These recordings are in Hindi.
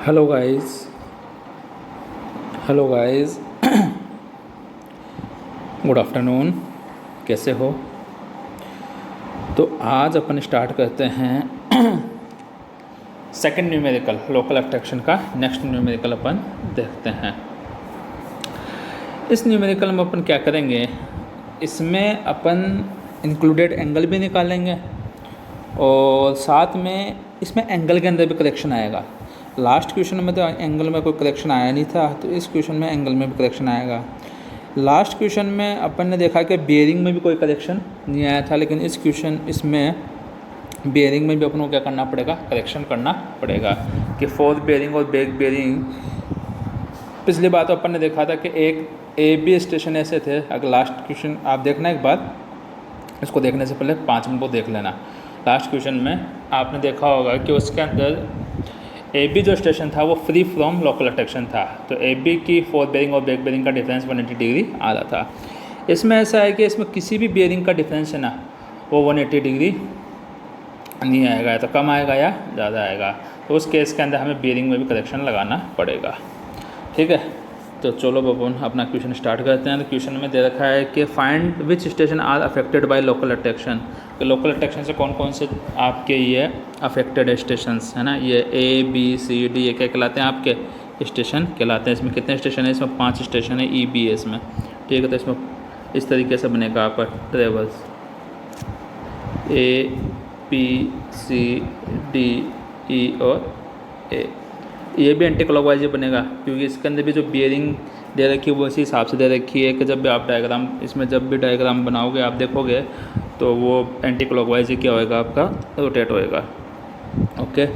Hello guys. Good afternoon. कैसे हो? तो आज अपन स्टार्ट करते हैं सेकंड न्यूमेरिकल लोकल अट्रैक्शन का। नेक्स्ट न्यूमेरिकल अपन देखते हैं। इस न्यूमेरिकल में अपन क्या करेंगे, इसमें अपन इंक्लूडेड एंगल भी निकालेंगे और साथ में इसमें एंगल के अंदर भी करेक्शन आएगा। लास्ट क्वेश्चन में तो एंगल में कोई करेक्शन आया नहीं था, तो इस क्वेश्चन में एंगल में भी करेक्शन आएगा। लास्ट क्वेश्चन में अपन ने देखा कि बेयरिंग में भी कोई करेक्शन नहीं आया था, लेकिन इसमें बेयरिंग में भी अपन को क्या करना पड़ेगा, करेक्शन करना पड़ेगा कि फोर्थ बेयरिंग और बैक बेयरिंग। पिछली बार तो अपन ने देखा था कि एक AB स्टेशन ऐसे थे। अगर लास्ट क्वेश्चन आप देखना एक बार, इसको देखने से पहले 5 मिनट को देख लेना। लास्ट क्वेश्चन में आपने देखा होगा कि उसके अंदर AB जो स्टेशन था वो फ्री फ्रॉम लोकल अट्रैक्शन था, तो AB की फोर्थ बेयरिंग और बैक बेयरिंग का डिफरेंस 180 डिग्री आ रहा था। इसमें ऐसा है कि इसमें किसी भी बेयरिंग का डिफरेंस है ना, वो 180 डिग्री नहीं आएगा, या तो कम आएगा या ज़्यादा आएगा। तो उस केस के अंदर हमें बेयरिंग में भी करेक्शन लगाना पड़ेगा। ठीक है, तो चलो अपन अपना क्वेश्चन स्टार्ट करते हैं। तो क्वेश्चन में दे रखा है कि find which station are affected by local attraction. तो लोकल अट्रैक्शन से कौन कौन से आपके ये अफेक्टेड स्टेशंस है ना, ये ABCD ये क्या कहलाते हैं, आपके स्टेशन कहलाते हैं। इसमें कितने स्टेशन है? इसमें 5 स्टेशन है EB है इसमें। ठीक है, तो इसमें इस तरीके से बनेगा आपका ट्रेवल्स ABCDE और A। ये भी एंटी क्लॉकवाइज बनेगा, क्योंकि इसके अंदर भी जो बियरिंग दे रखी है वो इसी हिसाब से दे रखी है कि जब भी आप डायग्राम इसमें जब भी डायग्राम बनाओगे आप देखोगे तो वो एंटी क्लॉकवाइज ही क्या होएगा, आपका रोटेट होएगा। ओके,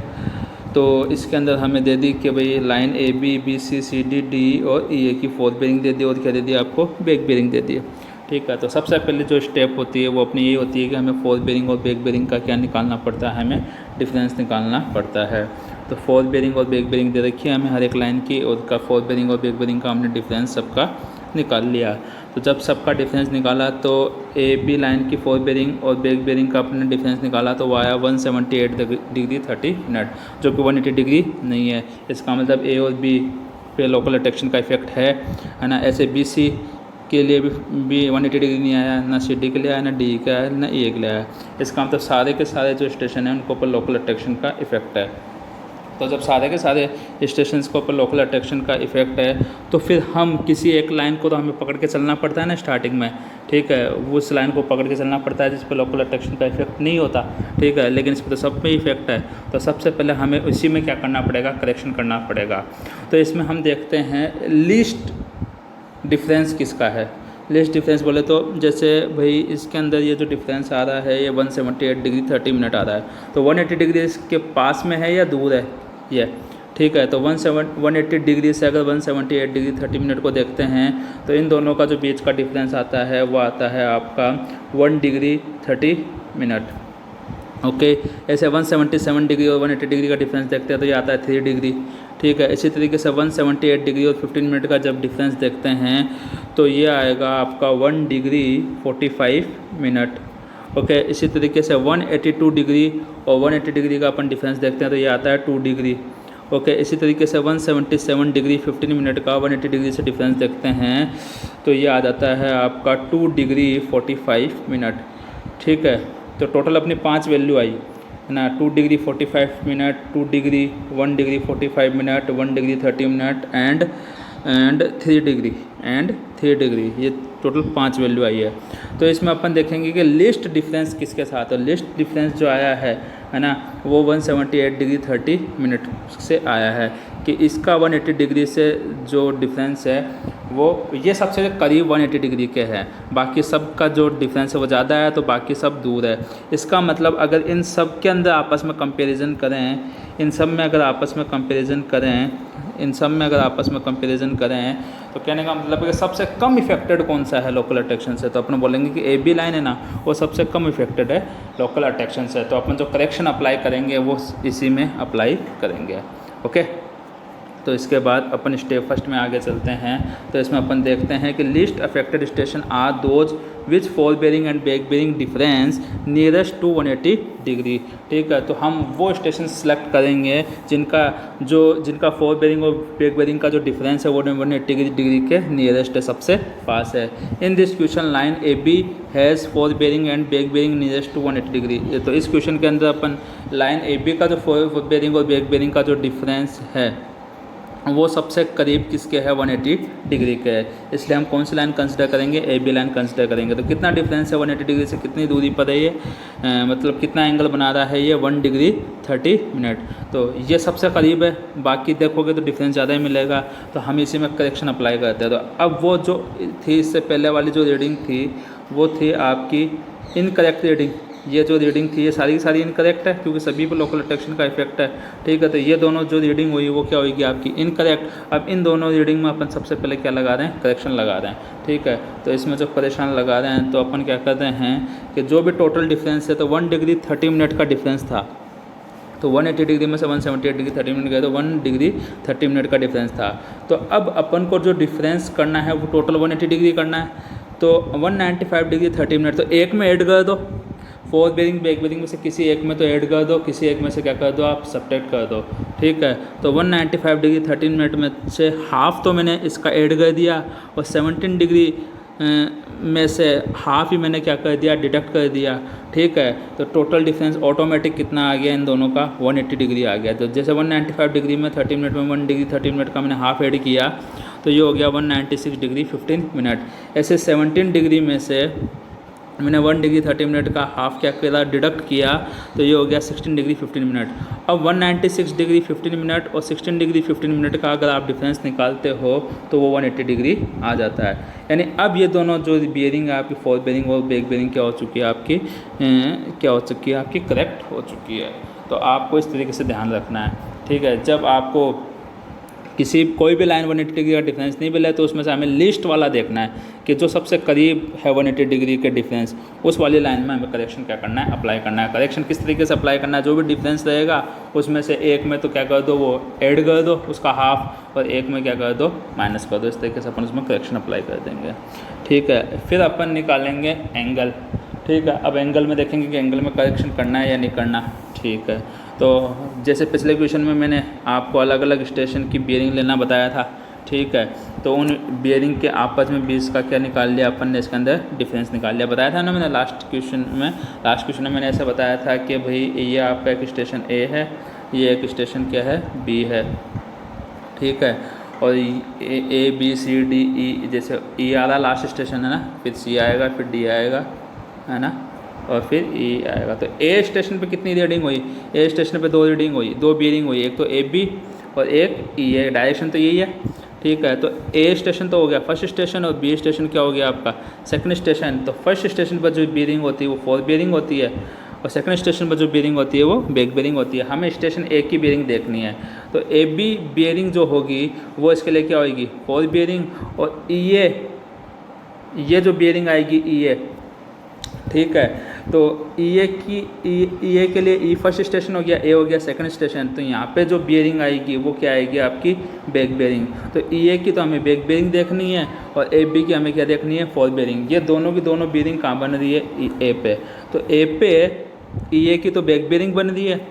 तो इसके अंदर हमें दे दी कि भाई लाइन ABBCCDD और E की फोर्थ बेयरिंग दे दी और क्या दे दी आपको, बैक बेयरिंग दे दी। ठीक है, तो सबसे पहले जो स्टेप होती है वो अपनी ये होती है कि हमें फोर्थ बेयरिंग और बैक बेयरिंग का क्या निकालना पड़ता है, हमें डिफरेंस निकालना पड़ता है। तो फोर्थ बेयरिंग और बैक बेयरिंग दे रखी है हमें हर एक लाइन की, और उसका फोर्थ बेयरिंग और बैक बेयरिंग का हमने डिफरेंस सबका निकाल लिया। तो जब सबका डिफरेंस निकाला तो AB लाइन की फोर्थ बेयरिंग और बैक बेयरिंग का अपने डिफरेंस निकाला तो वो आया 178 डिग्री 30 मिनट, जो कि 180 डिग्री नहीं है। इसका मतलब A और B पे लोकल अट्रैक्शन का इफेक्ट है ना। ऐसे BC के लिए भी 180 डिग्री नहीं आया, ना CD के लिए आया, ना D का आया, ना E के लिए आया। इसका मतलब सारे के सारे जो स्टेशन हैं उनको ऊपर लोकल अट्रैक्शन का इफेक्ट है। तो जब सारे के सारे स्टेशंस के ऊपर लोकल अट्रैक्शन का इफेक्ट है तो फिर हम किसी एक लाइन को तो हमें पकड़ के चलना पड़ता है ना स्टार्टिंग में। ठीक है, वो उस लाइन को पकड़ के चलना पड़ता है जिस पर लोकल अट्रैक्शन का इफेक्ट नहीं होता। ठीक है, लेकिन इस पर तो सब पे इफेक्ट है। तो सबसे पहले हमें उसी में क्या करना पड़ेगा, करेक्शन करना पड़ेगा। तो इसमें हम देखते हैं लीस्ट डिफरेंस किसका है। लीस्ट डिफरेंस बोले तो जैसे भाई इसके अंदर ये जो डिफरेंस आ रहा है ये 178 डिग्री 30 मिनट आ रहा है, तो 180 डिग्री इसके पास में है या दूर है ये। ठीक है, तो 180 डिग्री से अगर 178 डिग्री 30 मिनट को देखते हैं तो इन दोनों का जो बीच का डिफरेंस आता है वो आता है आपका 1 डिग्री 30 मिनट। ओके, ऐसे 177 डिग्री और 180 डिग्री का डिफरेंस देखते हैं तो ये आता है 3 डिग्री। ठीक है, इसी तरीके से 178 डिग्री और 15 मिनट का जब डिफरेंस देखते हैं तो ये आएगा आपका 1 डिग्री 45 मिनट। ओके, इसी तरीके से 182 डिग्री और 180 डिग्री का अपन डिफरेंस देखते हैं तो ये आता है 2 डिग्री। ओके, इसी तरीके से 177 डिग्री 15 मिनट का 180 डिग्री से डिफरेंस देखते हैं तो ये आ जाता है आपका 2 डिग्री 45 मिनट। ठीक है, तो टोटल अपनी 5 वैल्यू आई है ना, 2 degree 45 minute, 2 degree, 1 degree 45 minute, 1 degree 30 minute and 3 degree ये टोटल 5 वैल्यू आई है। तो इसमें अपन देखेंगे कि लिस्ट डिफरेंस किसके साथ है। लिस्ट डिफरेंस जो आया है ना, वो 178 डिग्री 30 मिनट से आया है कि इसका 180 डिग्री से जो डिफरेंस है वो ये सबसे करीब 180 डिग्री के हैं, बाकी सब का जो डिफरेंस है वो ज़्यादा है तो बाकी सब दूर है। इसका मतलब अगर इन सब के अंदर आपस में कंपैरिजन करें, इन सब में अगर आपस में कंपैरिजन करें तो कहने का मतलब है कि सबसे कम इफेक्टेड कौन सा है लोकल अट्रैक्शन से, तो अपन बोलेंगे कि AB लाइन है ना वो सबसे कम इफेक्टेड है लोकल अट्रैक्शन से। तो अपन जो करेक्शन अप्लाई करेंगे वो इसी में अप्लाई करेंगे। ओके, तो इसके बाद अपन स्टेप फर्स्ट में आगे चलते हैं। तो इसमें अपन देखते हैं कि list affected station are those which fore bearing and back bearing difference nearest to 180 degree. ठीक है, तो हम वो स्टेशन सेलेक्ट करेंगे जिनका फॉल बेरिंग और बैक बेरिंग का जो डिफरेंस है वो 180 डिग्री के नियरेस्ट है, सबसे पास है। In this question line A B has fore bearing and back bearing nearest to 180 degree. तो इस क्वेश्चन के अंदर अपन लाइन ए बी का जो फॉल बेरिंग और बैक बेरिंग का जो डिफरेंस है वो सबसे करीब किसके है, 180 डिग्री के है, इसलिए हम कौन सी लाइन कंसिडर करेंगे, ए बी लाइन कंसिडर करेंगे। तो कितना डिफरेंस है 180 डिग्री से, कितनी दूरी पर है ये, मतलब कितना एंगल बना रहा है ये, 1 डिग्री 30 मिनट। तो ये सबसे करीब है, बाकी देखोगे तो डिफरेंस ज़्यादा ही मिलेगा। तो हम इसी में करेक्शन अप्लाई करते हैं। तो अब वो जो थी इससे पहले वाली जो रीडिंग थी वो थी आपकी इनकरेक्ट रीडिंग। ये जो रीडिंग थी ये सारी की सारी इनकरेक्ट है क्योंकि सभी पर लोकल अट्रैक्शन का इफेक्ट है। ठीक है, तो ये दोनों जो रीडिंग हुई वो क्या होगी आपकी इनकरेक्ट। अब इन दोनों रीडिंग में अपन सबसे पहले क्या लगा रहे हैं, करेक्शन लगा रहे हैं। ठीक है, तो इसमें जो परेशान लगा रहे हैं तो अपन क्या करते हैं कि जो भी टोटल डिफरेंस है तो 1 डिग्री 30 मिनट का डिफरेंस था, तो 180 डिग्री में से 178 डिग्री 30 मिनट गए तो 1 डिग्री 30 मिनट का डिफरेंस था। तो अब अपन को जो डिफरेंस करना है वो टोटल 180 डिग्री करना है। तो 195 डिग्री 30 मिनट तो एक में ऐड कर दो, फॉल बेरिंग बैक बेरिंग में से किसी एक में तो ऐड कर दो, किसी एक में से क्या कर दो आप सब्ट्रैक्ट कर दो। ठीक है, तो 195 डिग्री 30 मिनट में से हाफ तो मैंने इसका ऐड कर दिया और 17 डिग्री में से हाफ ही मैंने क्या कर दिया, डिडक्ट कर दिया। ठीक है, तो टोटल डिफरेंस ऑटोमेटिक कितना आ गया इन दोनों का, 180 डिग्री आ गया। तो जैसे 195 डिग्री में 30 मिनट में 1 डिग्री 30 मिनट का मैंने हाफ ऐड किया तो ये हो गया 196 डिग्री 15 मिनट। ऐसे 17 डिग्री में से मैंने 1 डिग्री 30 मिनट का हाफ क्या करा, डिडक्ट किया तो ये हो गया 16 डिग्री 15 मिनट। अब 196 डिग्री 15 मिनट और 16 डिग्री 15 मिनट का अगर आप डिफरेंस निकालते हो तो वो 180 डिग्री आ जाता है। यानी अब ये दोनों जो बेयरिंग है आपकी फॉल बेयरिंग और बैक बेयरिंग क्या हो चुकी है आपकी, करेक्ट हो चुकी है। तो आपको इस तरीके से ध्यान रखना है। ठीक है, जब आपको कोई भी लाइन 180 डिग्री का डिफरेंस नहीं मिला तो उसमें से हमें लिस्ट वाला देखना है कि जो सबसे करीब है 180 डिग्री के डिफरेंस, उस वाली लाइन में हमें करेक्शन क्या करना है, अप्लाई करना है। करेक्शन किस तरीके से अप्लाई करना है, जो भी डिफरेंस रहेगा उसमें से एक में तो क्या कर दो, वो ऐड कर दो उसका हाफ, और एक में क्या कर दो, माइनस कर दो। इस तरीके से अपन उसमें करेक्शन अप्लाई कर देंगे। ठीक है, फिर अपन निकालेंगे एंगल। ठीक है, अब एंगल में देखेंगे कि एंगल में करेक्शन करना है या नहीं करना। ठीक है, तो जैसे पिछले क्वेश्चन में मैंने आपको अलग अलग स्टेशन की बेयरिंग लेना बताया था। ठीक है, तो उन बेयरिंग के आपस में 20 का क्या निकाल लिया अपन ने, इसके अंदर डिफरेंस निकाल लिया। बताया था ना मैंने लास्ट क्वेश्चन में मैंने ऐसा बताया था कि भाई ये आपका एक स्टेशन ए है, ये एक स्टेशन क्या है, बी है। ठीक है, और A B C D E, जैसे ई आ रहा लास्ट स्टेशन है ना, फिर सी आएगा, फिर डी आएगा, है ना, और फिर ई आएगा। तो ए स्टेशन पे कितनी रीडिंग हुई, ए स्टेशन पे 2 रीडिंग हुई, 2 बेयरिंग हुई, एक तो ए बी और एक ई है, डायरेक्शन तो यही है। ठीक है, तो ए स्टेशन तो हो गया फर्स्ट स्टेशन और बी स्टेशन क्या हो गया आपका सेकंड स्टेशन। तो फर्स्ट स्टेशन पर जो बेयरिंग होती है वो फॉल बेयरिंग होती है और सेकंड स्टेशन पर जो बेयरिंग होती है वो बैक बेयरिंग होती है। हमें स्टेशन ए की बेयरिंग देखनी है, तो ए बी बेयरिंग जो होगी वो इसके लिए क्या होगी, फॉल बेयरिंग, और ये जो बेयरिंग आएगी ई ए। ठीक है, तो ई ए के लिए ई फर्स्ट स्टेशन हो गया, ए हो गया सेकंड स्टेशन। तो यहाँ पे जो बेयरिंग आएगी वो क्या आएगी आपकी बैक बेयरिंग। तो ई ए की तो हमें बैक बेयरिंग देखनी है और ए बी की हमें क्या देखनी है, फॉल बेयरिंग। ये दोनों की दोनों बेयरिंग कहाँ बन रही है, ए पे। तो ए पे ई ए की तो बैक बेयरिंग बन रही है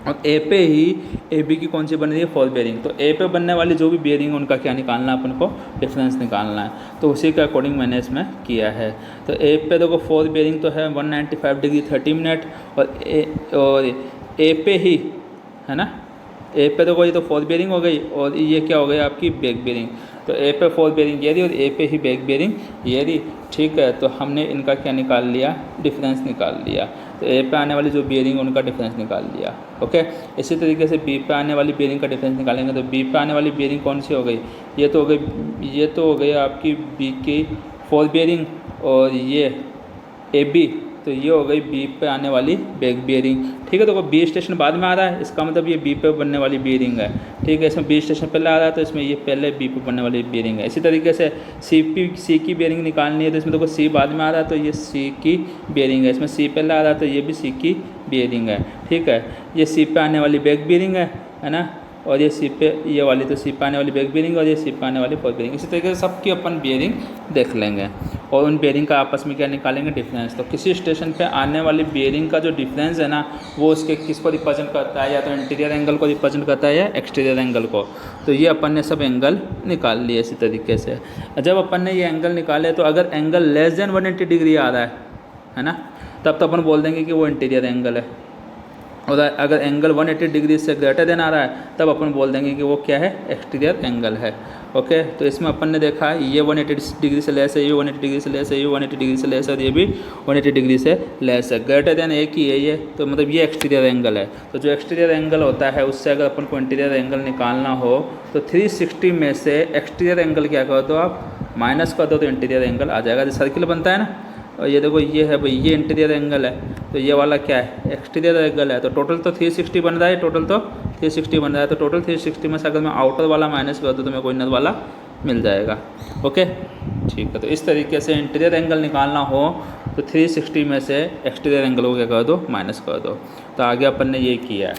और ए पे ही ए बी की कौन सी बन रही है, फॉल बेयरिंग। तो ए पे बनने वाली जो भी बेयरिंग है उनका क्या निकालना है अपन को, डिफरेंस निकालना है। तो उसी के अकॉर्डिंग मैंने इसमें किया है। तो ए पे देखो फॉल बेयरिंग तो है 195 डिग्री 30 मिनट और ए पे ही है ना, ए पे देखो ये तो फॉल बेयरिंग हो गई और ये क्या हो गई आपकी बैक बेयरिंग। तो ए पे फॉल बेयरिंग ये रही और ए पे ही बैक बेयरिंग ये रही। ठीक है, तो हमने इनका क्या निकाल लिया, डिफरेंस निकाल लिया। तो ए पे आने वाली जो बेयरिंग उनका डिफरेंस निकाल लिया। ओके, इसी तरीके से बी पे आने वाली बेयरिंग का डिफरेंस निकालेंगे। तो बी पे आने वाली बेयरिंग कौन सी हो गई, ये तो हो गई आपकी बी की फॉल बेयरिंग और ये ए बी, तो ये हो गई बी पे आने वाली बैक बेयरिंग। ठीक है, तो बी स्टेशन बाद में आ रहा है, इसका मतलब ये बी पे बनने वाली बेयरिंग है। ठीक है, इसमें बी स्टेशन पहले आ रहा है तो इसमें ये पहले बी पे बनने वाली बेयरिंग है। इसी तरीके से सी की बेयरिंग निकालनी है तो इसमें देखो सी बाद में आ रहा है तो ये सी की बेयरिंग है, इसमें सी पहले आ रहा है तो ये भी सी की बेयरिंग है। ठीक है, ये सी पे आने वाली बैक बेयरिंग है ना, और ये सी पे ये वाली तो सी पे आने वाली बैक बियरिंग और ये सी पे आने वाली फोर्थ बियरिंग। इसी तरीके से सबकी अपन बियरिंग देख लेंगे और उन बियरिंग का आपस में क्या निकालेंगे, डिफरेंस। तो किसी स्टेशन पे आने वाली बियरिंग का जो डिफरेंस है ना, वो उसके किसको रिप्रेजेंट करता है, या तो इंटीरियर एंगल को रिप्रेजेंट करता है या एक्सटीरियर एंगल को। तो ये अपन ने सब एंगल निकाल लिए इसी तरीके से। जब अपन ने ये एंगल निकाले तो अगर एंगल लेस देन 180 डिग्री आ रहा है ना, तब तो अपन बोल देंगे कि वो इंटीरियर एंगल है। और अगर एंगल 180 डिग्री से ग्रेटर देन आ रहा है तब अपन बोल देंगे कि वो क्या है, एक्सटीरियर एंगल है। ओके, तो इसमें अपन ने देखा ये 180 डिग्री से लेस है, ये 180 डिग्री से लेस है, ये 180 डिग्री से लेस है और ये भी 180 डिग्री से लेस है। ग्रेटर देन एक ही है ये, तो मतलब ये एक्सटीरियर एंगल है। तो जो एक्सटीरियर एंगल होता है उससे अगर अपन को इंटीरियर एंगल निकालना हो तो 360 में से एक्सटीरियर एंगल क्या कर दो आप, माइनस कर दो, तो इंटीरियर एंगल आ जाएगा। जो सर्किल बनता है ना, और ये देखो ये है भाई, ये इंटीरियर एंगल है, तो ये वाला क्या है, एक्सटीरियर एंगल है। तो टोटल तो 360 बन रहा है, टोटल तो 360 बन रहा है। तो टोटल 360 में से अगर मैं आउटर वाला माइनस कर दूँ तो मेरे को इनर वाला मिल जाएगा। ओके, ठीक है। तो इस तरीके से इंटीरियर एंगल निकालना हो तो 360 में से एक्सटीरियर एंगल को क्या कर दो, माइनस कर दो। तो आगे अपन ने ये किया है,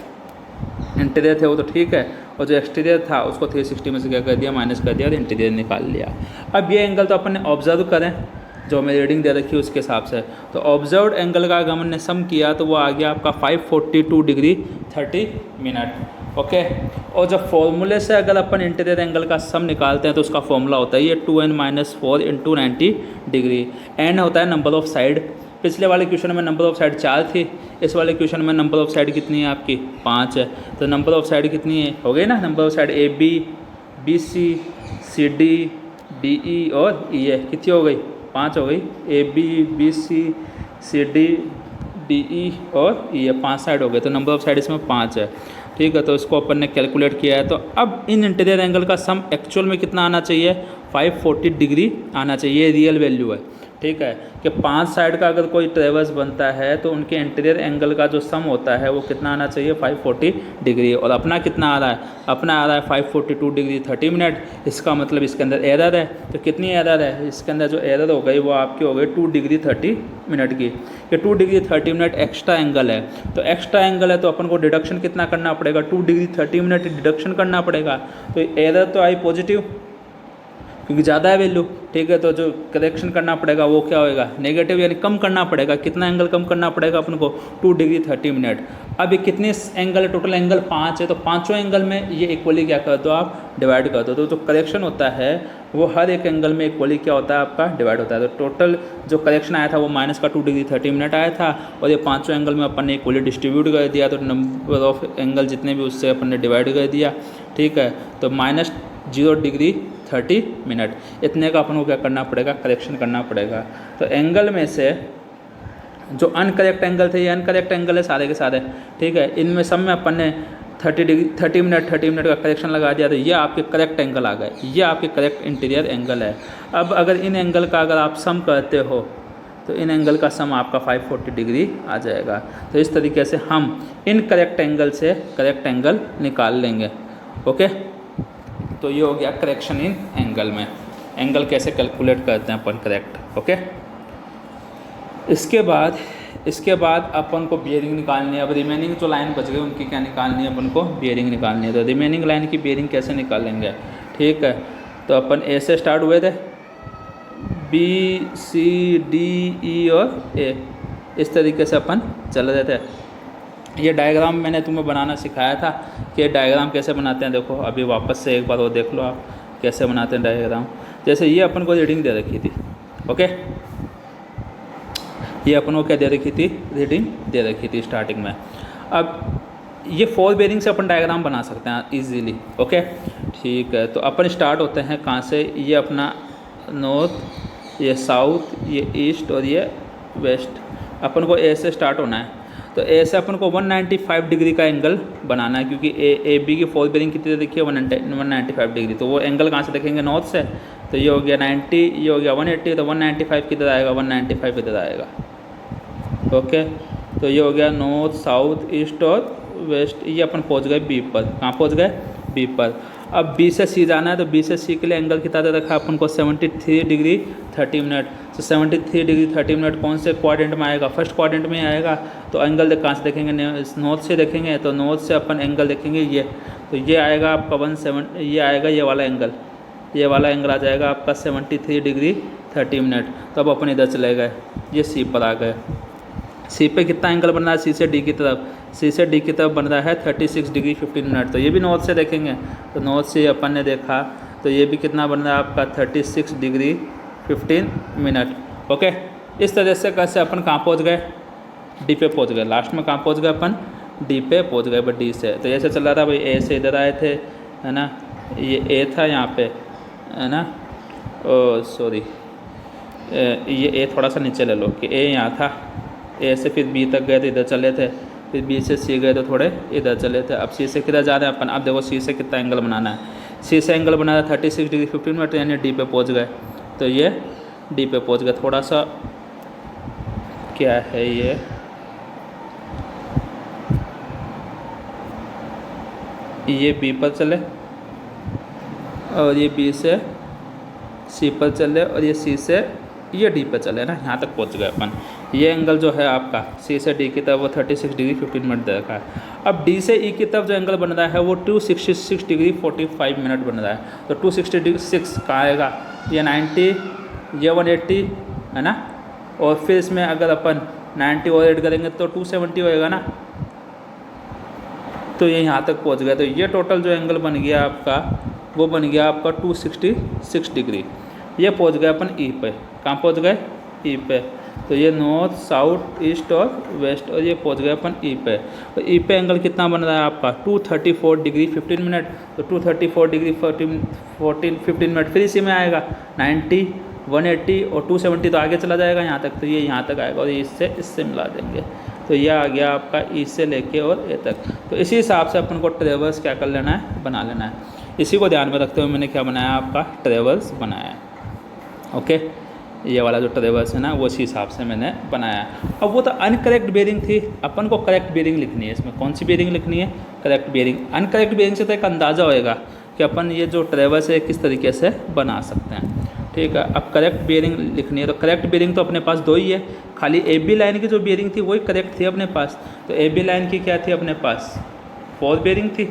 इंटीरियर थे वो तो ठीक है, और जो एक्सटीरियर था उसको 360 में से क्या कर दिया, माइनस कर दिया और इंटीरियर निकाल लिया। अब ये एंगल तो अपन ने ऑब्जर्व करें, जो हमें रीडिंग दे रखी है उसके हिसाब से। तो ऑब्जर्व्ड एंगल का अगर हमने सम किया तो वो आ गया आपका 542 डिग्री 30 मिनट। ओके, और जब फॉर्मूले से अगर अपन इंटीरियर एंगल का सम निकालते हैं तो उसका फॉर्मूला होता है ये 2n-4 इंटू 90 डिग्री। एन होता है नंबर ऑफ साइड। पिछले वाले क्वेश्चन में नंबर ऑफ साइड 4 थी, इस वाले क्वेश्चन में नंबर ऑफ साइड कितनी है आपकी, 5 है। तो नंबर ऑफ साइड कितनी है, हो गई ना, number of side A B, B C, C D, D E और ई है, कितनी हो गई, 5 हो गई। A B, B C, C D, D E और ई है, 5 साइड हो गए। तो नंबर ऑफ साइड इसमें 5 है, ठीक है। तो इसको अपन ने कैलकुलेट किया है। तो अब इन इंटीरियर एंगल का सम एक्चुअल में कितना आना चाहिए, 540 डिग्री आना चाहिए, ये रियल वैल्यू है, ठीक है। कि 5 साइड का अगर कोई ट्रेवर्स बनता है तो उनके इंटीरियर एंगल का जो सम होता है वो कितना आना चाहिए, 540 डिग्री। और अपना कितना आ रहा है, अपना आ रहा है 542 डिग्री 30 मिनट। इसका मतलब इसके अंदर एरर है। तो कितनी एरर है इसके अंदर, जो एरर हो गई वो आपकी हो गई 2 डिग्री 30 मिनट की। ये 2 डिग्री 30 मिनट एक्स्ट्रा एंगल है। तो एक्स्ट्रा एंगल है तो अपन को डिडक्शन कितना करना पड़ेगा, 2 डिग्री 30 मिनट डिडक्शन करना पड़ेगा। तो एरर तो आई पॉजिटिव क्योंकि ज़्यादा है वैल्यू, ठीक है। तो जो करेक्शन करना पड़ेगा वो क्या होएगा, नेगेटिव, यानी कम करना पड़ेगा। कितना एंगल कम करना पड़ेगा अपन को, 2 डिग्री 30 मिनट। अब ये कितने एंगल है, टोटल एंगल 5 है। तो पाँचों एंगल में ये इक्वली क्या कर दो आप, डिवाइड कर दो। तो जो करेक्शन होता है वो हर एक एंगल में इक्वली क्या होता है आपका, डिवाइड होता है। तो टोटल जो करेक्शन आया था वो माइनस का 2 डिग्री 30 मिनट आया था, और ये पाँचों एंगल में अपन ने इक्वली डिस्ट्रीब्यूट कर दिया। तो नंबर ऑफ एंगल जितने भी उससे अपन ने डिवाइड कर दिया, ठीक है। तो माइनस 0 डिग्री 30 मिनट, इतने का अपन को क्या करना पड़ेगा, करेक्शन करना पड़ेगा। तो एंगल में से जो अनकरेक्ट एंगल थे, ये अनकरेक्ट एंगल है सारे के सारे, ठीक है। इनमें सब में अपन ने 30 मिनट का करेक्शन लगा दिया। तो ये आपके करेक्ट एंगल आ गए, ये आपके करेक्ट इंटीरियर एंगल है। अब अगर इन एंगल का अगर आप सम करते हो तो इन एंगल का सम आपका 540 डिग्री आ जाएगा। तो इस तरीके से हम इन करेक्ट एंगल से करेक्ट एंगल निकाल लेंगे। ओके, तो ये हो गया करेक्शन इन एंगल में, एंगल कैसे कैलकुलेट करते हैं अपन करेक्ट। ओके, इसके बाद अपन को बियरिंग निकालनी है। अब रिमेनिंग जो लाइन बच गई उनकी क्या निकालनी है, अपन को बियरिंग निकालनी है। तो रिमेनिंग लाइन की बियरिंग कैसे निकालेंगे, ठीक है। तो अपन ए से स्टार्ट हुए थे, बी सी डी ई और ए, इस तरीके से अपन चल रहे थे। ये डायग्राम मैंने तुम्हें बनाना सिखाया था कि डायग्राम कैसे बनाते हैं। देखो अभी वापस से एक बार वो देख लो आप कैसे बनाते हैं डायग्राम। जैसे ये अपन को रीडिंग दे रखी थी, ओके, ये अपन को क्या दे रखी थी, रीडिंग दे रखी थी स्टार्टिंग में। अब ये 4 बेरिंग से अपन डायग्राम बना सकते हैं इजीली। ओके, ठीक है। तो अपन स्टार्ट होते हैं कहाँ से, ये अपना नॉर्थ, ये साउथ, ये ईस्ट और ये वेस्ट। अपन को ए से स्टार्ट होना है। तो ए से अपन को 195 डिग्री का एंगल बनाना है, क्योंकि ए बी की 4 बेरिंग कितनी देखिए 195 डिग्री। तो वो एंगल कहाँ से देखेंगे, नॉर्थ से। तो ये हो गया 90, ये हो गया 180, तो 195 किधर आएगा, 195 इधर आएगा। ओके, तो ये हो गया नॉर्थ साउथ ईस्ट और वेस्ट। ये अपन पहुँच गए बी पर। कहाँ पहुँच गए, बी पर। अब बी से सी जाना है, तो बी से सी के लिए एंगल कितना दे रखा है अपन को 73 डिग्री 30 मिनट। तो 73 डिग्री 30 मिनट कौन से क्वाड्रेंट में आएगा, फर्स्ट क्वाड्रेंट में आएगा। तो एंगल कहाँ से देखेंगे, नॉर्थ से देखेंगे। तो नॉर्थ से अपन एंगल देखेंगे ये, तो ये आएगा आपका 17, ये आएगा ये वाला एंगल, ये वाला एंगल आ जाएगा आपका 73 डिग्री 30 मिनट। तो अब अपन इधर चले गए, ये सी पर आ गए। सी पे कितना एंगल बन रहा है, सी से डी की तरफ, सी से डी की तरफ बन रहा है 36 डिग्री 15 मिनट। तो ये भी नॉर्थ से देखेंगे, तो नॉर्थ से अपन ने देखा तो ये भी कितना बन रहा है आपका 36 डिग्री 15 मिनट। ओके, इस तरह से कैसे अपन कहाँ पहुँच गए, डी पे पहुँच गए। लास्ट में कहाँ पहुँच गए अपन, डी पे पहुँच गए, बट डी से। तो ऐसे चल रहा था भाई, ए से इधर आए थे, है ना, ये ए था यहाँ पे, है ना, ओ सॉरी, ये ए थोड़ा सा नीचे ले लो कि ए यहाँ था, ए से फिर बी तक गए थे, इधर चले थे, फिर बी से सी गए तो थोड़े इधर चले थे। अब सी से किधर जा रहे हैं अपन, अब देखो सी से कितना एंगल बनाना है। सी से एंगल बनाया 36 डिग्री 15 मिनट, यानी डी पे पहुंच गए। तो ये डी पे पहुंच गए। थोड़ा सा क्या है ये बी पर चले और ये बी से सी पर चले और ये सी से ये डी पे चले ना, यहाँ तक पहुँच गए अपन। ये एंगल जो है आपका सी से डी की तरफ वो 36 डिग्री 15 मिनट दे रखा है। अब डी से ई की तरफ जो एंगल बन रहा है वो 266 डिग्री 45 मिनट बन रहा है। तो 266 कहाँ आएगा, ये 90, ये 180, है ना, और फिर इसमें अगर अपन 90 और ऐड करेंगे तो 270 होएगा ना। तो ये यहाँ तक पहुँच गया। तो ये टोटल जो एंगल बन गया आपका वो बन गया आपका 266 डिग्री। ये पहुँच गए अपन ई पे, कहाँ पहुँच गए, ई पे। तो ये नॉर्थ साउथ ईस्ट और वेस्ट, और ये पहुँच गए अपन ई पे। तो ई पे एंगल कितना बन रहा है आपका 234 डिग्री 15 मिनट। तो 234 डिग्री 15 मिनट फिर इसी में आएगा 90, 180 और 270, तो आगे चला जाएगा यहाँ तक। तो ये यहाँ तक आएगा और इससे मिला देंगे। तो ये आ गया आपका ई से लेके और ए तक। तो इसी हिसाब से अपन को ट्रेवर्स क्या कर लेना है, बना लेना है। इसी को ध्यान में रखते हुए मैंने क्या बनाया, आपका ट्रेवर्स बनाया है। ओके, ये वाला जो ट्रेवर्स है ना वो इसी हिसाब से मैंने बनाया। अब वो तो अनकरेक्ट बेरिंग थी, अपन को करेक्ट बेरिंग लिखनी है। इसमें कौन सी बेरिंग लिखनी है, करेक्ट बेरिंग। अनकरेक्ट बेरिंग से तो एक अंदाज़ा होएगा कि अपन ये जो ट्रेवर्स है किस तरीके से बना सकते हैं। ठीक है, अब करेक्ट बेरिंग लिखनी है। तो करेक्ट बेरिंग तो अपने पास दो ही है, खाली ए बी लाइन की जो बेरिंग थी वही करेक्ट थी अपने पास। तो ए बी लाइन की क्या थी अपने पास, 4 बेरिंग थी,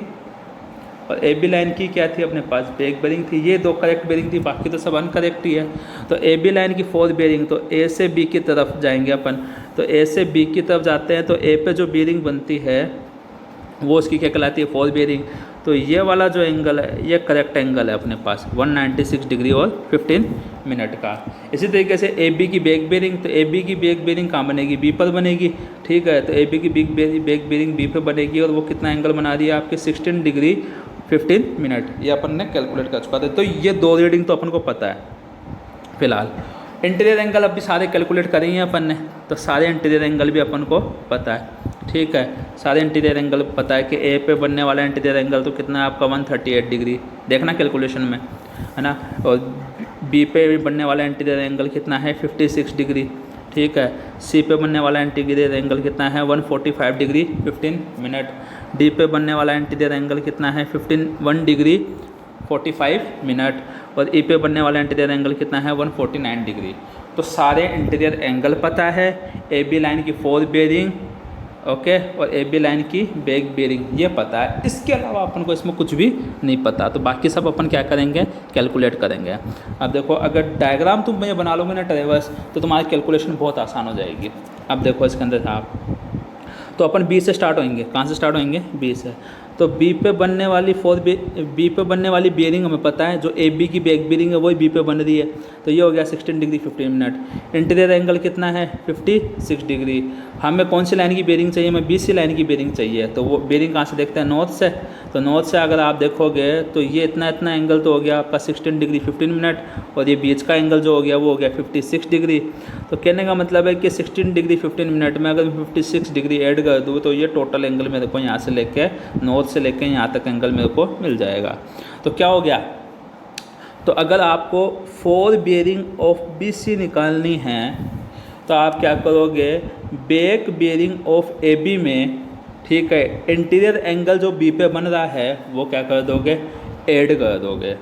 और ए बी लाइन की क्या थी अपने पास, बैक बेरिंग थी। ये दो करेक्ट बेरिंग थी, बाकी तो सब अनकरेक्ट ही है। तो ए बी लाइन की 4 बेरिंग, तो ए से बी की तरफ जाएंगे अपन। तो ए से बी की तरफ जाते हैं तो ए पे जो बेरिंग बनती है वो उसकी क्या कहलाती है, 4 बेरिंग। तो ये वाला जो एंगल है ये करेक्ट एंगल है अपने पास 196 डिग्री और 15 मिनट का। इसी तरीके से ए बी की बैक बेरिंग, तो ए बी की बैक बेरिंग कहाँ बनेगी, बी पर बनेगी। ठीक है, तो ए बी की बैक बेरिंग बी पर बनेगी और वो कितना एंगल बना रही है आपके 16 डिग्री 15 मिनट। ये अपन ने कैलकुलेट कर चुका था। तो ये दो रीडिंग तो अपन को पता है फिलहाल। इंटीरियर एंगल अभी सारे कैलकुलेट करेंगे अपन ने, तो सारे इंटीरियर एंगल भी अपन को पता है। ठीक है, सारे इंटीरियर एंगल पता है कि ए पे बनने वाला इंटीरियर एंगल तो कितना है आपका 138 डिग्री, देखना कैलकुलेशन में, है ना। और बी पे बनने वाला इंटीरियर एंगल कितना है 56 डिग्री। ठीक है, सी पे बनने वाला इंटीरियर एंगल कितना है 145 डिग्री 15 मिनट। डी पे बनने वाला इंटीरियर एंगल कितना है 1 डिग्री 45 मिनट। और ई पे बनने वाला इंटीरियर एंगल कितना है 149 डिग्री। तो सारे इंटीरियर एंगल पता है, ए बी लाइन की 4 बेरिंग, ओके, और ए बी लाइन की बैक बेरिंग ये पता है। इसके अलावा अपन को इसमें कुछ भी नहीं पता। तो बाकी सब अपन क्या करेंगे, कैलकुलेट करेंगे। अब देखो, अगर डायग्राम तुम ये बना लोगे ना ट्रेवर्स, तो तुम्हारी कैलकुलेशन बहुत आसान हो जाएगी। अब देखो इसके अंदर आप, तो अपन बी से स्टार्ट होंगे। कहाँ से स्टार्ट होंगे, बी से। तो बी पे बनने वाली बी पे बनने वाली बेरिंग हमें पता है, जो ए बी की बैक बेरिंग है वही बी पे बन रही है। तो ये हो गया 16 डिग्री 15 मिनट। इंटीरियर एंगल कितना है 56 डिग्री। हमें कौन सी लाइन की बेरिंग चाहिए, हमें बी सी लाइन की बेरिंग चाहिए। तो वो बेरिंग कहाँ से देखते हैं, नॉर्थ से। तो नॉर्थ से अगर आप देखोगे तो ये इतना एंगल तो हो गया आपका 16 डिग्री 15 मिनट, और ये बीच का एंगल जो हो गया वो हो गया 56 डिग्री। तो कहने का मतलब है कि 16 डिग्री 15 मिनट में अगर 56 डिग्री ऐड कर दूँ तो ये टोटल एंगल मेरे को यहाँ से लेके नॉर्थ से लेके यहाँ तक एंगल मेरे को मिल जाएगा। तो क्या हो गया, तो अगर आपको 4 बेरिंग ऑफ बी सी निकालनी है तो आप क्या करोगे, back bearing of A B में, ठीक है। इंटीरियर एंगल जो बी पे बन रहा है वो क्या कर दोगे, ऐड कर दोगे।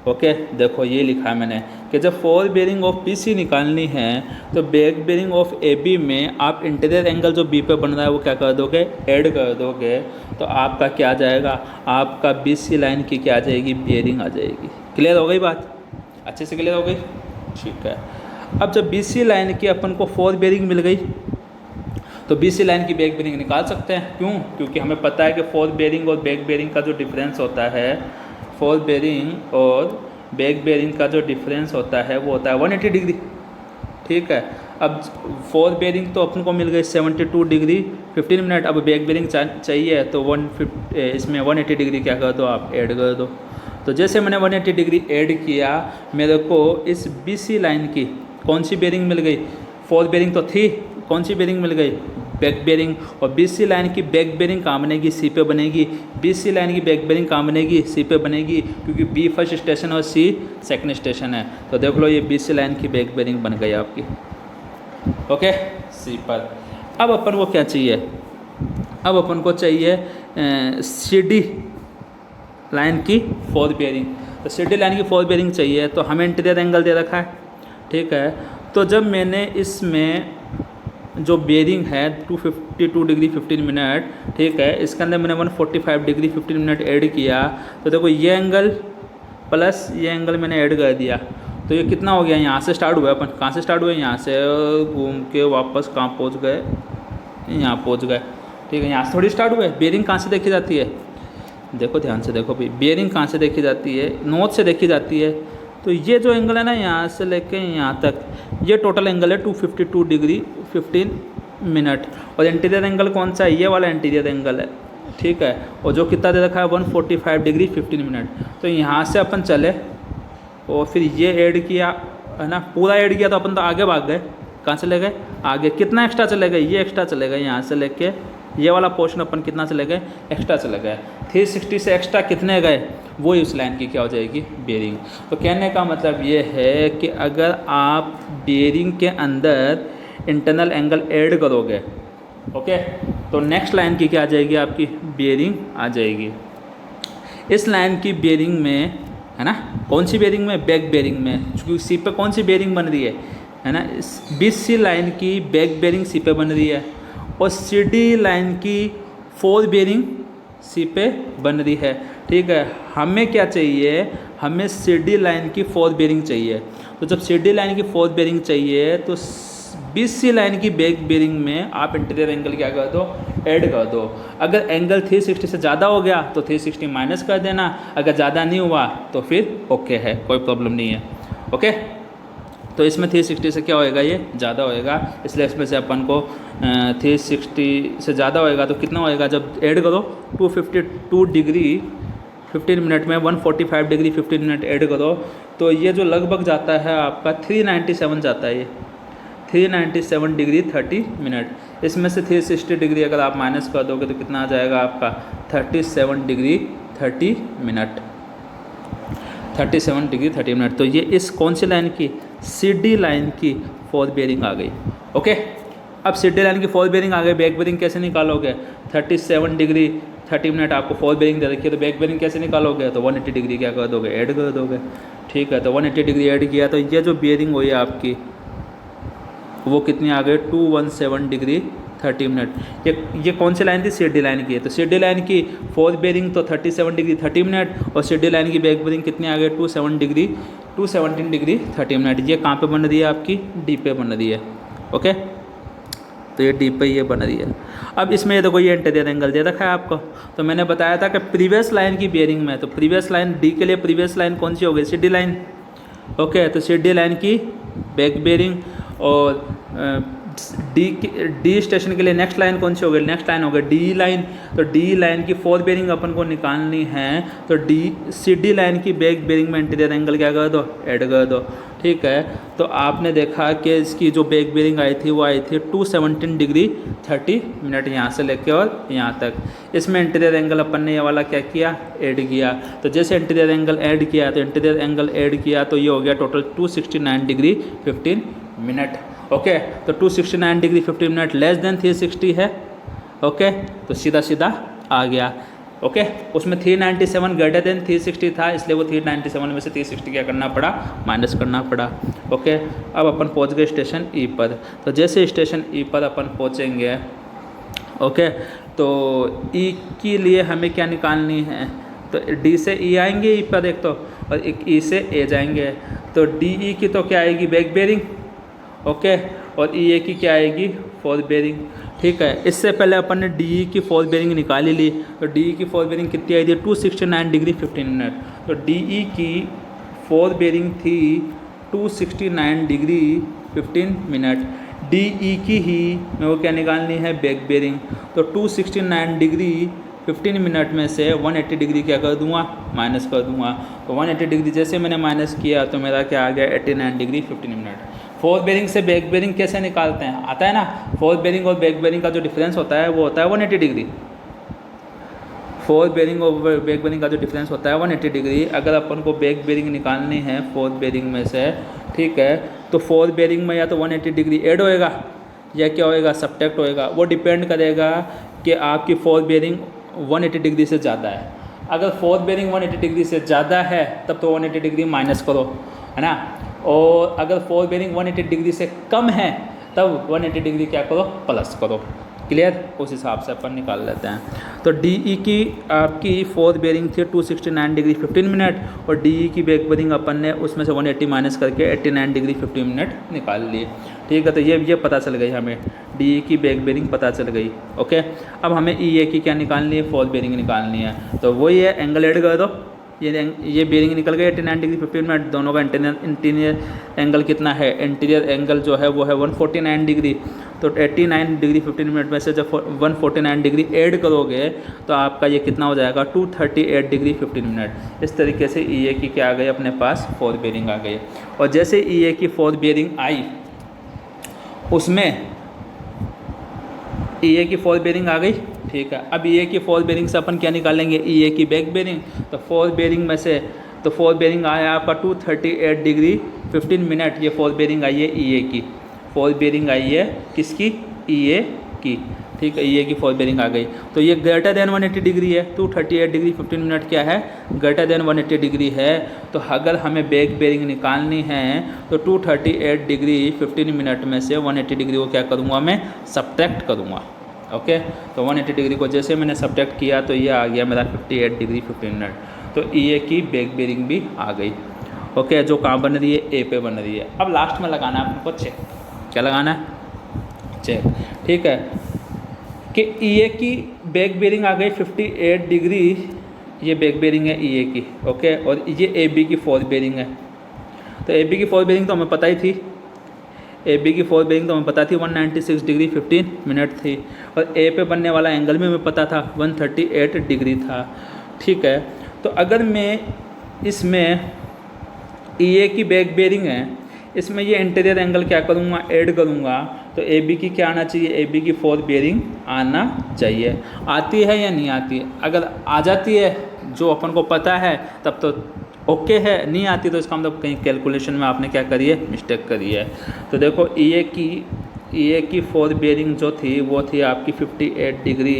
ओके, देखो ये लिखा है मैंने कि जब फोर बेरिंग ऑफ पीसी निकालनी है तो बैक बेरिंग ऑफ एबी में आप इंटीरियर एंगल जो बी पे बन रहा है वो क्या कर दोगे, ऐड कर दोगे। तो आपका क्या आ जाएगा, आपका बीसी लाइन की क्या आ जाएगी, बेरिंग आ जाएगी। क्लियर हो गई बात, अच्छे से क्लियर हो गई, ठीक है। अब जब बीसी लाइन की अपन को फोर बेरिंग मिल गई तो बीसी लाइन की बैक बेरिंग निकाल सकते हैं। क्यों, क्योंकि हमें पता है कि फोर बेरिंग और बैक बेरिंग का जो डिफरेंस होता है, फोर बेरिंग और बैक बेरिंग का जो डिफरेंस होता है वो होता है 180 डिग्री। ठीक है, अब फोर बेरिंग तो अपन को मिल गई 72 डिग्री 15 मिनट। अब बैक बेरिंग चाहिए तो 150 इसमें 180 डिग्री क्या कर दो, आप ऐड कर दो। तो जैसे मैंने 180 डिग्री ऐड किया, मेरे को इस बीसी लाइन की कौन सी बेरिंग मिल गई, फोर बेरिंग तो थी, कौन सी बेरिंग मिल गई, बैक बेरिंग। और बीसी लाइन की बैक बेरिंग कहाँ बनेगी, सी पे बनेगी। बीसी लाइन की बैक बेरिंग कहाँ बनेगी, सी पे बनेगी, क्योंकि बी फर्स्ट स्टेशन और सी सेकंड स्टेशन है। तो देख लो ये बीसी लाइन की बैक बेरिंग बन गई आपकी। ओके, सी पर। अब अपन को क्या चाहिए, अब अपन को चाहिए सी डी लाइन की फोर बेरिंग। तो सी डी लाइन की फोर बेरिंग चाहिए तो हमें इंटीरियर एंगल दे रखा है। ठीक है, तो जब मैंने इसमें जो बेरिंग है 252 डिग्री 15 मिनट, ठीक है, इसके अंदर मैंने 145 डिग्री 15 मिनट ऐड किया। तो देखो ये एंगल प्लस ये एंगल मैंने ऐड कर दिया, तो ये कितना हो गया, यहाँ से स्टार्ट हुआ अपन, कहाँ से स्टार्ट हुए, यहाँ से घूम के वापस कहाँ पहुँच गए, यहाँ पहुँच गए। ठीक है, यहाँ से थोड़ी स्टार्ट हुए। बेरिंग कहाँ से देखी जाती है, देखो ध्यान से देखो भाई, बेरिंग कहाँ से देखी जाती है, नॉर्थ से देखी जाती है। तो ये जो एंगल है ना, यहाँ से लेके यहाँ तक, ये टोटल एंगल है 252 डिग्री 15 मिनट। और इंटीरियर एंगल कौन सा है, ये वाला इंटीरियर एंगल है। ठीक है, और जो कितना दे रखा है 145 डिग्री 15 मिनट। तो यहाँ से अपन चले और फिर ये ऐड किया है ना, पूरा ऐड किया तो अपन तो आगे भाग गए, कहाँ से ले गए, आगे। कितना एक्स्ट्रा चले गए, ये एक्स्ट्रा चले गए, यहाँ से लेके ये वाला पोर्शन अपन कितना चले गए, एक्स्ट्रा चले गए। 360 से एक्स्ट्रा कितने गए, वो उस लाइन की क्या हो जाएगी, बेरिंग। तो कहने का मतलब ये है कि अगर आप बेरिंग के अंदर इंटरनल एंगल ऐड करोगे, ओके, तो नेक्स्ट लाइन की क्या आ जाएगी, आपकी बेरिंग आ जाएगी। इस लाइन की बेरिंग में है ना, कौन सी बेरिंग में, बैक बेरिंग में, क्योंकि सी पे कौन सी बेरिंग बन रही है ना, बीसी लाइन की बैक बेरिंग सी पे बन रही है और सी डी लाइन की फोर बेरिंग सी पे बन रही है। ठीक है, हमें क्या चाहिए, हमें सी डी लाइन की फोर बेरिंग चाहिए। तो जब सी डी लाइन की फोर बेरिंग चाहिए तो बीसी लाइन की बैक बेरिंग में आप इंटीरियर एंगल क्या कर दो, ऐड कर दो। अगर एंगल 360 से ज़्यादा हो गया तो 360 माइनस कर देना, अगर ज़्यादा नहीं हुआ तो फिर ओके है, कोई प्रॉब्लम नहीं है। ओके, तो इसमें 360 से क्या होएगा, ये ज़्यादा होएगा, इसलिए इसमें से अपन को 360 से ज़्यादा होएगा तो कितना होएगा, जब ऐड करो 252 डिग्री 15 मिनट में 145 डिग्री 15 मिनट ऐड करो तो ये जो लगभग जाता है आपका 397 जाता है, ये 397 डिग्री 30 मिनट। इसमें से 360 डिग्री अगर आप माइनस कर दोगे तो कितना आ जाएगा आपका 37 डिग्री 30 मिनट, 37 डिग्री 30 मिनट। तो ये इस कौन सी लाइन की, सी डी लाइन की फोर बेरिंग आ गई। ओके, अब सी डी लाइन की फोर बेरिंग आ गई, बैक बेरिंग कैसे निकालोगे, 37 डिग्री 30 मिनट आपको फोर बेरिंग दे रखी है, तो बैक बेरिंग कैसे निकालोगे, तो 180 डिग्री क्या कर दोगे, ऐड कर दोगे। ठीक है, तो 180 डिग्री ऐड किया तो ये जो बेरिंग हुई आपकी वो कितनी आ गई, 217 डिग्री 30 मिनट। ये कौन सी लाइन थी, सी डी लाइन की है। तो सी डी लाइन की फोर बेरिंग तो 37 डिग्री 30 मिनट और सी डी लाइन की बैक बेरिंग कितनी आ गई, 217 डिग्री 30 मिनट। ये कहाँ पे बन रही है आपकी, डी पे बन रही है। ओके, तो ये डी पे ये बन रही है। अब इसमें ये देखो ये इंटीरियर एंगल दे रखा है आपको। तो मैंने बताया था कि प्रीवियस लाइन की बेरिंग में, तो प्रीवियस लाइन डी के लिए प्रीवियस लाइन कौन सी हो गई, सी डी लाइन। ओके, तो सी डी लाइन की बैक बेरिंग और डी स्टेशन के लिए नेक्स्ट लाइन कौन सी हो गई, नेक्स्ट लाइन हो गई डी लाइन। तो डी लाइन की फोर बेरिंग अपन को निकालनी है तो सी डी लाइन की बैक बेरिंग में इंटीरियर एंगल क्या कर दो, ऐड कर दो। ठीक है, तो आपने देखा कि इसकी जो बैक बेरिंग आई थी वो आई थी 217 डिग्री 30 मिनट यहाँ से लेके और यहाँ तक। इसमें इंटीरियर एंगल अपन ने ये वाला क्या किया, ऐड किया। तो जैसे इंटीरियर एंगल ऐड किया तो इंटीरियर एंगल ऐड किया तो ये हो गया टोटल 269 डिग्री 15 मिनट। ओके, तो 269 डिग्री 15 मिनट लेस देन 360 है ओके, तो सीधा सीधा आ गया। ओके, उसमें 397 ग्रेटर देन 360 था, इसलिए वो 397 में से 360 क्या करना पड़ा, माइनस करना पड़ा। ओके, अब अपन पहुंच गए स्टेशन ई पर। तो जैसे स्टेशन ई पर अपन पहुंचेंगे, ओके, तो ई के लिए हमें क्या निकालनी है, तो डी से ई आएंगे ई पर एक तो, और एक ई से ए जाएंगे। तो डी ई की तो क्या आएगी, बैक बेरिंग। ओके, और ई ए की क्या आएगी, फोर्थ बेरिंग। ठीक है, इससे पहले अपन ने डी ई की फोर्थ बेरिंग निकाली ली। तो डी ई की फोर्थ बेरिंग कितनी आई थी, 269 डिग्री 15 मिनट। तो डी ई की फोर्थ बेरिंग थी 269 डिग्री 15 मिनट। डी ई की ही मेरे को क्या निकालनी है, बैक बेरिंग। तो 269 डिग्री 15 मिनट में से 180 डिग्री क्या कर दूंगा, माइनस कर दूंगा। तो 180 डिग्री जैसे मैंने माइनस किया तो मेरा क्या आ गया, 89 डिग्री 15 मिनट। फोर्थ बेरिंग से बैक बेरिंग कैसे निकालते हैं, आता है ना। फोर्थ बेरिंग और बैक बेरिंग का जो डिफरेंस होता है वो होता है 180 डिग्री। फोर्थ बेरिंग और बैक बेरिंग का जो डिफरेंस होता है 180 डिग्री। अगर अपन को बैक बेरिंग निकालनी है फोर्थ बेरिंग में से, ठीक है, तो फोर्थ बेरिंग में या तो 180 डिग्री ऐड होएगा या क्या होएगा, सब्ट्रैक्ट होएगा। वो डिपेंड करेगा कि आपकी फोर्थ बेरिंग 180 डिग्री से ज़्यादा है। अगर फोर्थ बेरिंग 180 डिग्री से ज़्यादा है तब तो 180 डिग्री माइनस करो, है ना। और अगर फोर्थ बेरिंग 180 डिग्री से कम है तब 180 डिग्री क्या करो, प्लस करो। क्लियर, उस हिसाब से अपन निकाल लेते हैं। तो डी ई की आपकी फोर्थ बेरिंग थी 269 डिग्री 15 मिनट, और डी ई की बैक बेरिंग अपन ने उसमें से 180 माइनस करके 89 डिग्री 15 मिनट निकाल लिए। ठीक है, तो ये पता चल गई हमें, डी ई की बैक बेरिंग पता चल गई। ओके, अब हमें ई ए की क्या निकालनी है, फोर्थ बेरिंग निकालनी है। तो वही है, एंगल ऐड कर दो। ये बेरिंग निकल गई 89 डिग्री 15 मिनट। दोनों का इंटीरियर एंगल कितना है, इंटीरियर एंगल जो है वो है 149 डिग्री। तो 89 डिग्री 15 मिनट में से जब 149 डिग्री ऐड करोगे तो आपका ये कितना हो जाएगा, 238 डिग्री 15 मिनट। इस तरीके से ई ए की क्या आ गई अपने पास, फोर्थ बेरिंग आ गई। और जैसे ई ए की फोर्थ बेरिंग आई, उसमें ई ए की फोर्थ बेरिंग आ गई। ठीक है, अब ई ए की फोर्थ बेरिंग से अपन क्या निकालेंगे, ई ए की बैक बेरिंग। तो फोर्थ बेरिंग में से, तो फोर्थ बेरिंग आया आपका 238 डिग्री 15 मिनट। ये फोर्थ बेरिंग आई है ई ए की, फोर्थ बेरिंग आई है किसकी, ई ए की। ठीक है, ई ए की फोर्थ बेरिंग आ गई। तो ये ग्रेटर देन 180 डिग्री है, 238 डिग्री 15 मिनट क्या है, ग्रेटर देन 180 डिग्री है। तो अगर हमें बैक बेरिंग निकालनी है तो 238 डिग्री 15 मिनट में से 180 डिग्री को क्या करूँगा, मैं सब्ट्रैक्ट करूँगा। ओके, तो 180 डिग्री को जैसे मैंने सब्ट्रैक्ट किया तो ये आ गया मेरा 58 डिग्री 15 मिनट। तो ई ए की बैक बेरिंग भी आ गई। ओके, जो कहाँ बन रही है, ए पे बन रही है। अब लास्ट में लगाना है आपको चेक। क्या लगाना है, चेक। ठीक है, कि ई ए की बैक बेरिंग आ गई 58 डिग्री, ये बैक बेरिंग है ई ए की। ओके, और ये ए बी की फोर्थ बेरिंग है। तो ए बी की फोर्थ बेरिंग तो हमें पता ही थी, ए बी की फोर्थ बेरिंग तो हमें पता थी 196 डिग्री 15 मिनट थी। और ए पे बनने वाला एंगल भी हमें पता था 138 डिग्री था। ठीक है, तो अगर मैं इसमें ई ए की बैक बेरिंग है, इसमें ये इंटीरियर एंगल क्या करूँगा, ऐड करूँगा। तो ए बी की क्या आना चाहिए, ए बी की फोर्थ बेरिंग आना चाहिए। आती है या नहीं आती, अगर आ जाती है जो अपन को पता है तब तो ओके है, नहीं आती तो इसका मतलब कहीं कैलकुलेशन में आपने क्या करी है, मिस्टेक करी है। तो देखो ई ए की फोर्थ बेरिंग जो थी वो थी आपकी 58 डिग्री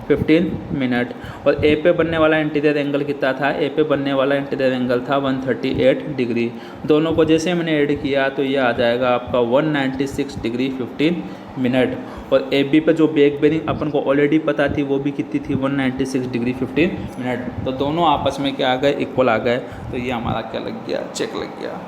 15 मिनट, और ए पे बनने वाला इंटीरियर एंगल कितना था, ए पे बनने वाला इंटीरियर एंगल था 138 डिग्री। दोनों को जैसे मैंने ऐड किया तो ये आ जाएगा आपका 196 डिग्री 15 मिनट। और ए बी पे जो बैक बेरिंग अपन को ऑलरेडी पता थी वो भी कितनी थी, 196 डिग्री 15 मिनट। तो दोनों आपस में क्या आ गए, इक्वल आ गए। तो ये हमारा क्या लग गया, चेक लग गया।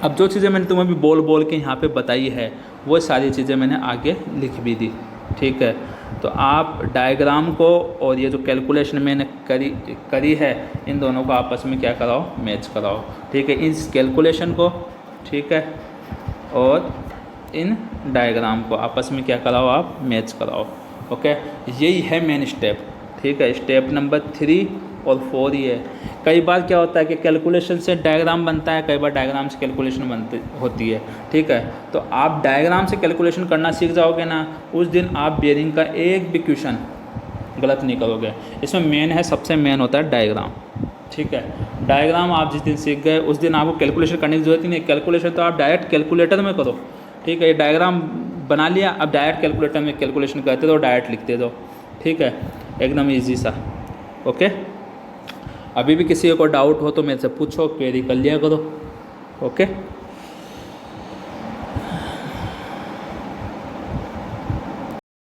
अब जो चीज़ें मैंने तुम्हें भी बोल के यहाँ पे बताई है वो सारी चीज़ें मैंने आगे लिख भी दी। ठीक है, तो आप डायग्राम को और ये जो कैलकुलेशन मैंने करी है इन दोनों को आपस में क्या कराओ, मैच कराओ। ठीक है, इस कैलकुलेशन को, ठीक है, और इन डायग्राम को आपस में क्या कराओ, आप मैच कराओ। ओके, यही है मेन स्टेप। ठीक है, स्टेप नंबर 3 और 4 ही है। कई बार क्या होता है कि कैलकुलेशन से डायग्राम बनता है, कई बार डायग्राम से कैलकुलेशन बनती होती है। ठीक है, तो आप डायग्राम से कैलकुलेशन करना सीख जाओगे ना, उस दिन आप बेरिंग का एक भी क्वेश्चन गलत नहीं करोगे। इसमें मेन है, सबसे मेन होता है डायग्राम। ठीक है, डायग्राम आप जिस दिन सीख गए उस दिन आपको कैलकुलेशन करने की जरूरत ही नहीं। कैलकुलेशन तो आप डायरेक्ट कैलकुलेटर में करो। ठीक है, ये डायग्राम बना लिया, अब डायरेक्ट कैलकुलेटर में कैलकुलेशन करते दो, डायरेक्ट लिखते दो, ठीक है, एकदम ईजी सा। ओके, अभी भी किसी को डाउट हो तो मेरे से पूछो, क्वेरी कर लिया करो। ओके।